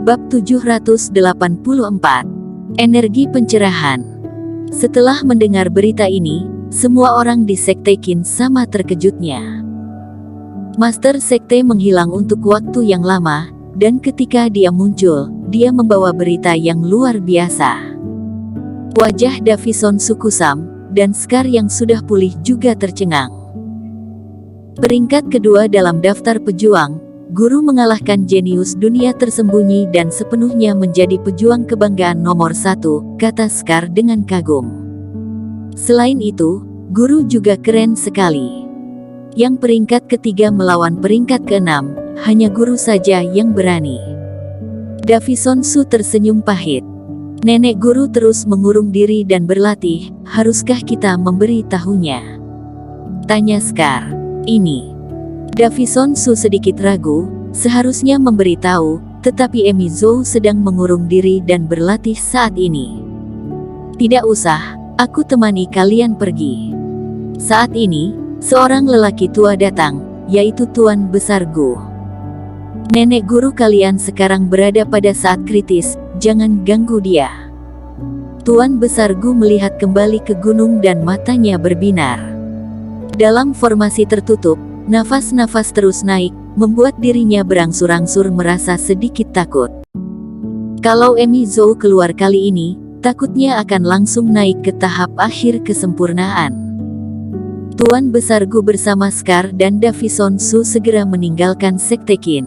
Bab 784. Energi pencerahan. Setelah mendengar berita ini, semua orang di Sekte Qin sama terkejutnya. Master Sekte menghilang untuk waktu yang lama, dan ketika dia muncul, dia membawa berita yang luar biasa. Wajah Davison kusam, dan Scar yang sudah pulih juga tercengang. Peringkat kedua dalam daftar pejuang, Guru mengalahkan jenius dunia tersembunyi dan sepenuhnya menjadi pejuang kebanggaan nomor 1, kata Scar dengan kagum. Selain itu, Guru juga keren sekali. Yang peringkat ketiga melawan peringkat keenam, hanya Guru saja yang berani. Davison tersenyum pahit. Nenek Guru terus mengurung diri dan berlatih, haruskah kita memberi tahunya? Tanya Scar. Ini. Davison sedikit ragu, seharusnya memberitahu, tetapi Emi Zhou sedang mengurung diri dan berlatih saat ini. Tidak usah, aku temani kalian pergi. Saat ini, seorang lelaki tua datang, yaitu Tuan Besar Gu. Nenek guru kalian sekarang berada pada saat kritis, jangan ganggu dia. Tuan Besar Gu melihat kembali ke gunung dan matanya berbinar. Dalam formasi tertutup, nafas-nafas terus naik, membuat dirinya berangsur-angsur merasa sedikit takut. Kalau Emi Zhou keluar kali ini, takutnya akan langsung naik ke tahap akhir kesempurnaan. Tuan Besar Gu bersama Scar dan Davison segera meninggalkan Sekte Qin.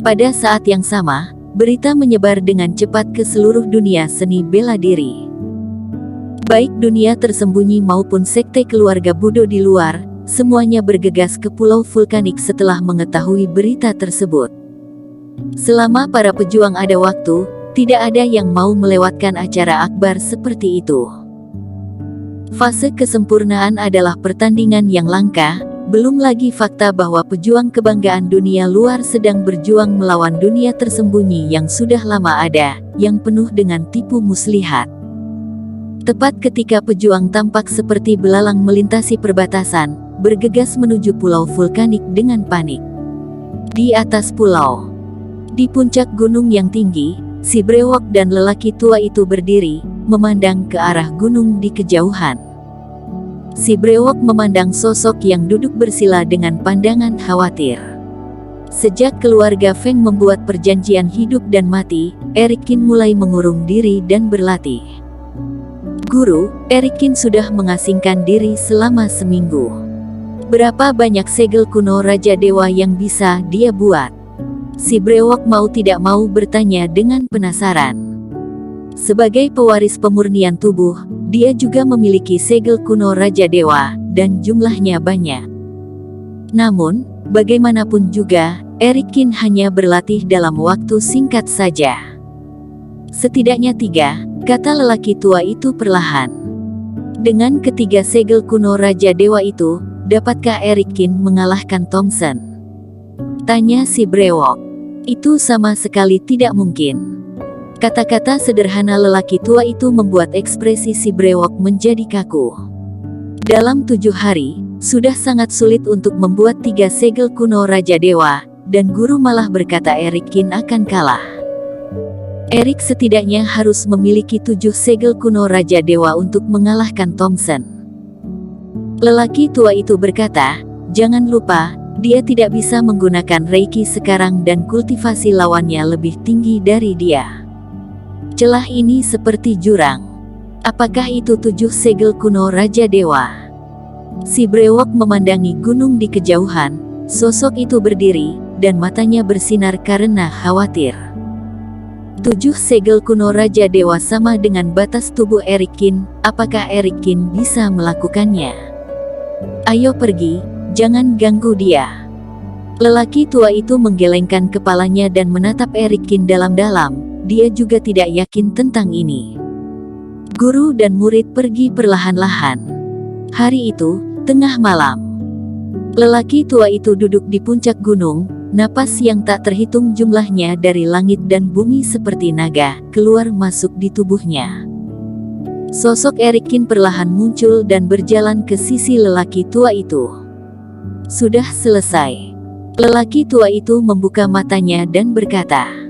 Pada saat yang sama, berita menyebar dengan cepat ke seluruh dunia seni bela diri. Baik dunia tersembunyi maupun sekte keluarga Budo di luar, semuanya bergegas ke pulau vulkanik setelah mengetahui berita tersebut. Selama para pejuang ada waktu, tidak ada yang mau melewatkan acara akbar seperti itu. Fase kesempurnaan adalah pertandingan yang langka, belum lagi fakta bahwa pejuang kebanggaan dunia luar sedang berjuang melawan dunia tersembunyi yang sudah lama ada, yang penuh dengan tipu muslihat. Tepat ketika pejuang tampak seperti belalang melintasi perbatasan, bergegas menuju pulau vulkanik dengan panik. Di atas pulau, di puncak gunung yang tinggi, si brewok dan lelaki tua itu berdiri, memandang ke arah gunung di kejauhan. Si brewok memandang sosok yang duduk bersila dengan pandangan khawatir. Sejak keluarga Feng membuat perjanjian hidup dan mati, Eric Qin mulai mengurung diri dan berlatih. Guru, Eric Qin sudah mengasingkan diri selama seminggu. Berapa banyak segel kuno Raja Dewa yang bisa dia buat? Si brewok mau tidak mau bertanya dengan penasaran. Sebagai pewaris pemurnian tubuh, dia juga memiliki segel kuno Raja Dewa, dan jumlahnya banyak. Namun, bagaimanapun juga, Eric Qin hanya berlatih dalam waktu singkat saja. Setidaknya 3, kata lelaki tua itu perlahan. Dengan ketiga segel kuno Raja Dewa itu, dapatkah Eric Qin mengalahkan Thompson? Tanya si brewok. Itu sama sekali tidak mungkin. Kata-kata sederhana lelaki tua itu membuat ekspresi si brewok menjadi kaku. Dalam 7 hari, sudah sangat sulit untuk membuat 3 segel kuno Raja Dewa, dan guru malah berkata Eric Qin akan kalah. Eric setidaknya harus memiliki 7 segel kuno Raja Dewa untuk mengalahkan Thompson. Lelaki tua itu berkata, jangan lupa, dia tidak bisa menggunakan Reiki sekarang dan kultivasi lawannya lebih tinggi dari dia. Celah ini seperti jurang. Apakah itu 7 segel kuno Raja Dewa? Si brewok memandangi gunung di kejauhan, sosok itu berdiri, dan matanya bersinar karena khawatir. 7 segel kuno Raja Dewa sama dengan batas tubuh Eric Qin, apakah Eric Qin bisa melakukannya? Ayo pergi, jangan ganggu dia. Lelaki tua itu menggelengkan kepalanya dan menatap Eric Qin dalam-dalam, dia juga tidak yakin tentang ini. Guru dan murid pergi perlahan-lahan. Hari itu, tengah malam. Lelaki tua itu duduk di puncak gunung, napas yang tak terhitung jumlahnya dari langit dan bumi seperti naga, keluar masuk di tubuhnya. Sosok Eric Qin perlahan muncul dan berjalan ke sisi lelaki tua itu. Sudah selesai. Lelaki tua itu membuka matanya dan berkata,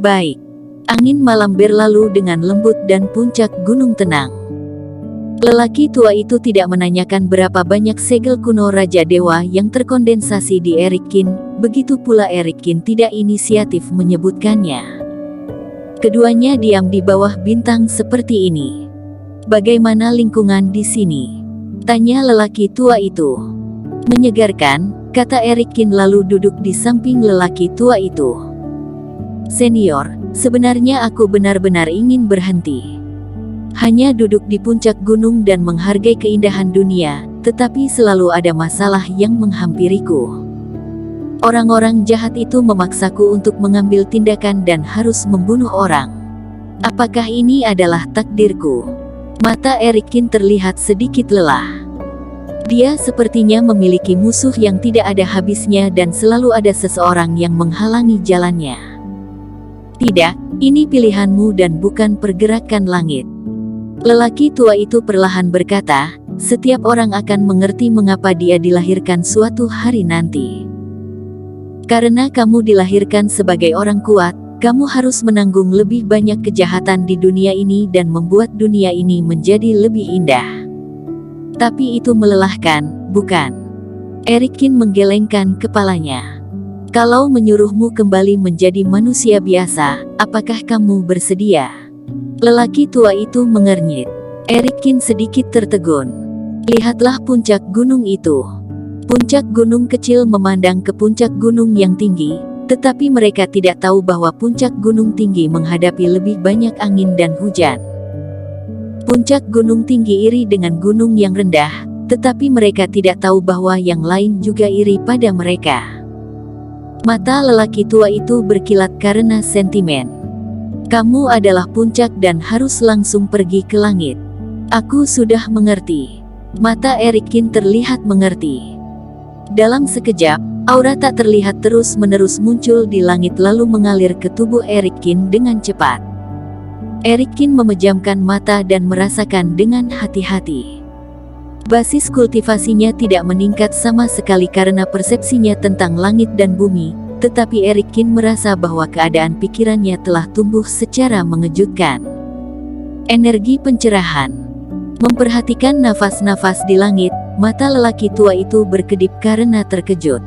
Baik. Angin malam berlalu dengan lembut dan puncak gunung tenang. Lelaki tua itu tidak menanyakan berapa banyak segel kuno Raja Dewa yang terkondensasi di Erikin, begitu pula Erikin tidak inisiatif menyebutkannya. Keduanya diam di bawah bintang seperti ini. Bagaimana lingkungan di sini? Tanya lelaki tua itu. Menyegarkan, kata Erikin lalu duduk di samping lelaki tua itu. Senior, sebenarnya aku benar-benar ingin berhenti. Hanya duduk di puncak gunung dan menghargai keindahan dunia, tetapi selalu ada masalah yang menghampiriku. Orang-orang jahat itu memaksaku untuk mengambil tindakan dan harus membunuh orang. Apakah ini adalah takdirku? Mata Erikin terlihat sedikit lelah. Dia sepertinya memiliki musuh yang tidak ada habisnya dan selalu ada seseorang yang menghalangi jalannya. Tidak, ini pilihanmu dan bukan pergerakan langit. Lelaki tua itu perlahan berkata, setiap orang akan mengerti mengapa dia dilahirkan suatu hari nanti. Karena kamu dilahirkan sebagai orang kuat, kamu harus menanggung lebih banyak kejahatan di dunia ini dan membuat dunia ini menjadi lebih indah. Tapi itu melelahkan, bukan? Erikin menggelengkan kepalanya. Kalau menyuruhmu kembali menjadi manusia biasa, apakah kamu bersedia? Lelaki tua itu mengernyit. Erikin sedikit tertegun. Lihatlah puncak gunung itu. Puncak gunung kecil memandang ke puncak gunung yang tinggi, tetapi mereka tidak tahu bahwa puncak gunung tinggi menghadapi lebih banyak angin dan hujan. Puncak gunung tinggi iri dengan gunung yang rendah, tetapi mereka tidak tahu bahwa yang lain juga iri pada mereka. Mata lelaki tua itu berkilat karena sentimen. Kamu adalah puncak dan harus langsung pergi ke langit. Aku sudah mengerti. Mata Erikin terlihat mengerti. Dalam sekejap, aura tak terlihat terus-menerus muncul di langit lalu mengalir ke tubuh Erikin dengan cepat. Erikin memejamkan mata dan merasakan dengan hati-hati. Basis kultivasinya tidak meningkat sama sekali karena persepsinya tentang langit dan bumi, tetapi Erikin merasa bahwa keadaan pikirannya telah tumbuh secara mengejutkan. Energi pencerahan. Memperhatikan nafas-nafas di langit, mata lelaki tua itu berkedip karena terkejut.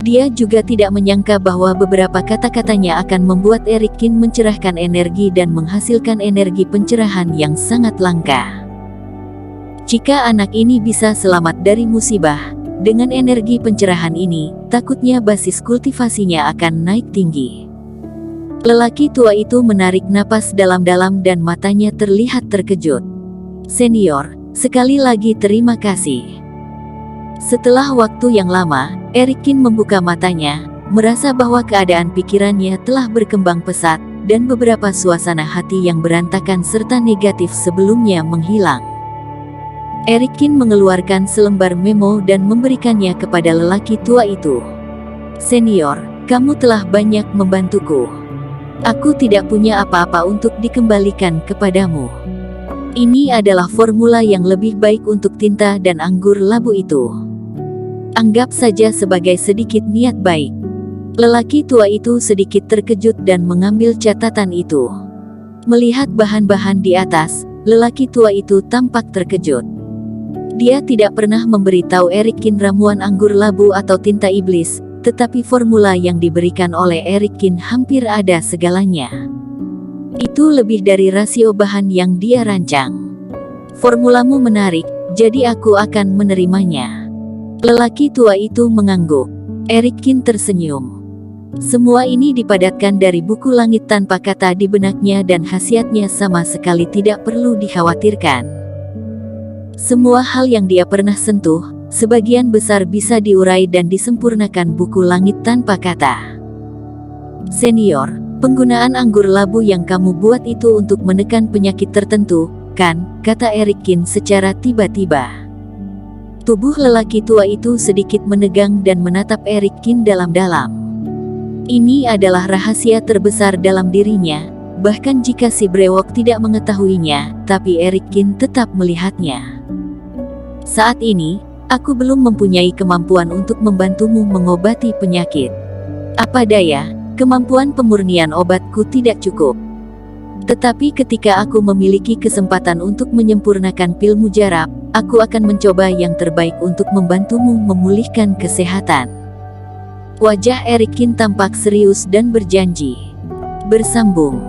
Dia juga tidak menyangka bahwa beberapa kata-katanya akan membuat Erikin mencerahkan energi dan menghasilkan energi pencerahan yang sangat langka. Jika anak ini bisa selamat dari musibah, dengan energi pencerahan ini, takutnya basis kultivasinya akan naik tinggi. Lelaki tua itu menarik napas dalam-dalam dan matanya terlihat terkejut. Senior, sekali lagi terima kasih. Setelah waktu yang lama, Erikin membuka matanya, merasa bahwa keadaan pikirannya telah berkembang pesat, dan beberapa suasana hati yang berantakan serta negatif sebelumnya menghilang. Erikin mengeluarkan selembar memo dan memberikannya kepada lelaki tua itu. Senior, kamu telah banyak membantuku. Aku tidak punya apa-apa untuk dikembalikan kepadamu. Ini adalah formula yang lebih baik untuk tinta dan anggur labu itu. Anggap saja sebagai sedikit niat baik. Lelaki tua itu sedikit terkejut dan mengambil catatan itu. Melihat bahan-bahan di atas, lelaki tua itu tampak terkejut. Dia tidak pernah memberitahu Erikin ramuan anggur labu atau tinta iblis, tetapi formula yang diberikan oleh Erikin hampir ada segalanya. Itu lebih dari rasio bahan yang dia rancang. Formulamu menarik, jadi aku akan menerimanya. Lelaki tua itu mengangguk. Erikin tersenyum. Semua ini dipadatkan dari buku Langit Tanpa Kata di benaknya dan khasiatnya sama sekali tidak perlu dikhawatirkan. Semua hal yang dia pernah sentuh, sebagian besar bisa diurai dan disempurnakan buku Langit Tanpa Kata. Senior, penggunaan anggur labu yang kamu buat itu untuk menekan penyakit tertentu, kan? Kata Erikin secara tiba-tiba. Tubuh lelaki tua itu sedikit menegang dan menatap Erikin dalam-dalam. Ini adalah rahasia terbesar dalam dirinya, bahkan jika si brewok tidak mengetahuinya, tapi Erikin tetap melihatnya. Saat ini, aku belum mempunyai kemampuan untuk membantumu mengobati penyakit. Apa daya, Kemampuan pemurnian obatku tidak cukup. Tetapi ketika aku memiliki kesempatan untuk menyempurnakan pil mujarab, aku akan mencoba yang terbaik untuk membantumu memulihkan kesehatan. Wajah Erikin tampak serius dan berjanji. Bersambung.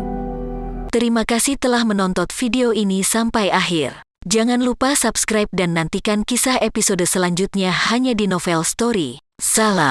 Terima kasih telah menonton video ini sampai akhir. Jangan lupa subscribe dan nantikan kisah episode selanjutnya hanya di Novel Story. Salam.